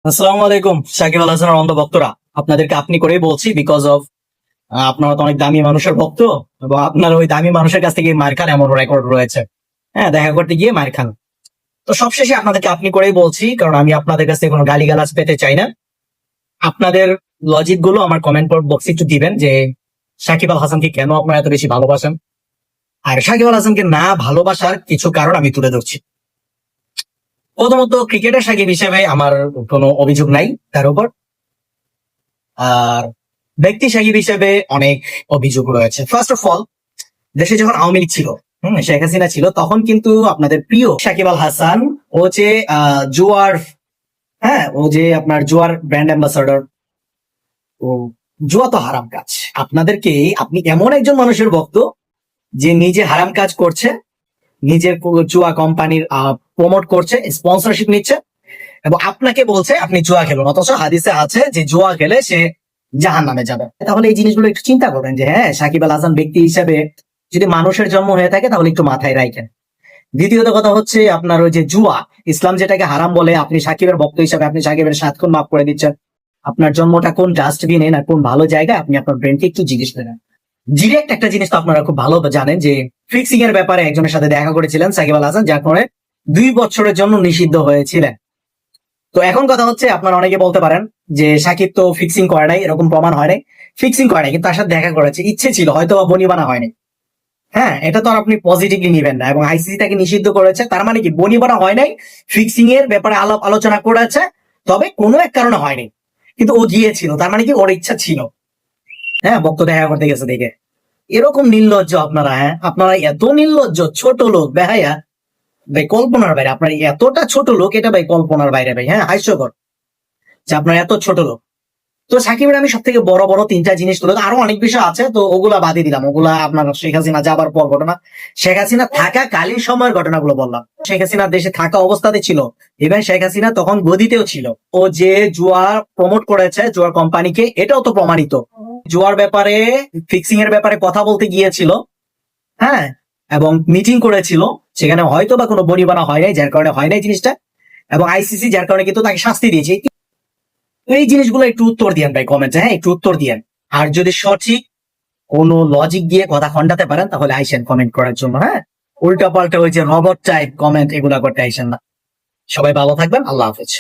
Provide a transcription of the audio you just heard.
আসসালামু আলাইকুম সাকিব আল হাসানের অন্ধ ভক্তরা, আপনাদেরকে আপনি করেই বলছি বিকজ অফ আপনারা তো অনেক দামি মানুষের ভক্ত এবং আপনার ওই দামি মানুষের কাছ থেকে মার খান এমন রেকর্ড রয়েছে। হ্যাঁ, দেখা করতে গিয়ে মার খান। তো সবশেষে আপনাদেরকে আপনি করেই বলছি, কারণ আমি আপনাদের কাছ থেকে কোনো গালিগালাজ পেতে চাই না। আপনাদের লজিক গুলো আমার কমেন্ট বক্সে একটু দিবেন যে সাকিব আল হাসানকে কেন আপনারা এত বেশি ভালোবাসেন, আর সাকিব আল হাসানকে না ভালোবাসার কিছু কারণ আমি তুলে ধরছি। প্রথমত, ক্রিকেটার সাকিব হিসেবে আমার কোনো অভিযোগ নাই তার উপর। আর ব্যক্তি সাকিব হিসেবে অনেক অভিযোগ রয়েছে। ফার্স্ট অফ অল, দেশে যখন আওয়ামী লীগ ছিল, শেখ হাসিনা ছিল, তখন কিন্তু আপনাদের প্রিয় সাকিব আল হাসান ও যে জুয়ার, হ্যাঁ ও যে আপনার জুয়ার ব্র্যান্ড অ্যাম্বাসাডর, ও জুয়া তো হারাম কাজ। আপনাদেরকে, আপনি এমন একজন মানুষের ভক্ত যে নিজে হারাম কাজ করছে, নিজের জুয়া কোম্পানির প্রমোট করছে, স্পন্সরশিপ নিচ্ছে এবং আপনাকে বলছে আপনি জুয়া খেলুন, অথচ হাদিসে আছে যে জুয়া খেলে সে জাহান নামে যাবে। তাহলে এই জিনিসগুলো একটু চিন্তা করবেন যে হ্যাঁ, সাকিব আল হাসান ব্যক্তি হিসেবে যদি মানুষের জন্ম হয়ে থাকে তাহলে একটু মাথায় রাখেন। দ্বিতীয়ত কথা হচ্ছে আপনার ওই যে জুয়া, ইসলাম যেটাকে হারাম বলে, আপনি সাকিবের ভক্ত হিসাবে আপনি সাকিবের 7 খুন মাফ করে দিচ্ছেন। আপনার জন্মটা কোন ডাস্টবিনে না কোন ভালো জায়গায়, আপনি আপনার ব্রেনকে একটু জিজ্ঞেস করেন। ডিরেক্ট একটা জিনিস তো আপনারা খুব ভালো জানেন যে ফিক্সিং এর ব্যাপারে একজনের সাথে দেখা করেছিলেন সাকিব আল হাসান, যার পরে 2 বছরের জন্য নিষিদ্ধ হয়েছিলেন। তো এখন কথা হচ্ছে, আপনারা অনেকে বলতে পারেন যে সাকিব তো ফিক্সিং করে নাই, এরকম প্রমাণ হয় নাই। ফিক্সিং করে নাই, কিন্তু তার সাথে দেখা করেছে, ইচ্ছে ছিল, হয়তো বা বনিবানা হয়নি। হ্যাঁ, এটা তো আর আপনি পজিটিভলি নিবেন না। এবং আইসিসি তাকে নিষিদ্ধ করেছে, তার মানে কি বনিবানা হয় নাই, ফিক্সিং এর ব্যাপারে আলোচনা করেছে, তবে কোনো এক কারণে হয়নি, কিন্তু ও গিয়েছিল, তার মানে কি ওর ইচ্ছা ছিল। হ্যাঁ, বক্ত দেখা করতে গেছে দেখে। এরকম নির্লজ্জ আপনারা, হ্যাঁ আপনারা এত নির্লজ্জ, ছোট লোক, বেহায়া ভাই, কল্পনার বাইরে। আপনার এতটা ছোট লোক, এটা ভাই কল্পনার বাইরে ভাই। হ্যাঁ, হাস্যকর যে আপনার এত ছোট লোক। তো সাকিবের আমি সব থেকে বড় বড় 3টা জিনিস তুলে, আরো অনেক বিষয় আছে, তো ওগুলা বাদই দিলাম। ওগুলা আপনার শেখ হাসিনা যাবার পর ঘটনা, শেখ হাসিনা থাকা কালীন সময়ের ঘটনাগুলো বললাম। শেখ হাসিনা দেশে থাকা অবস্থাতে ছিল, ইভেন শেখ হাসিনা তখন গদিতেও ছিল। ও যে জুয়া প্রমোট করেছে, জুয়ার কোম্পানিকে, এটাও তো প্রমাণিত। জুয়ার ব্যাপারে, ফিক্সিং এর ব্যাপারে কথা বলতে গিয়েছিল, হ্যাঁ, এবং মিটিং করেছিল, সেখানে হয়তো বা কোনো বনিবনা হয় নাই, যার কারণে হয় নাই জিনিসটা, এবং আইসিসি যার কারণে কিন্তু তাকে শাস্তি দিয়েছে। এই জিনিসগুলো একটু উত্তর দিয়েন ভাই কমেন্টে, হ্যাঁ একটু উত্তর দিয়েন। আর যদি সঠিক কোনো লজিক দিয়ে কথা খন্ডাতে পারেন তাহলে আইসেন কমেন্ট করার জন্য। হ্যাঁ, উল্টা পাল্টা ওই যে রবট টাইপ কমেন্ট এগুলা করতে আইসেন না। সবাই ভালো থাকবেন, আল্লাহ হাফেজ।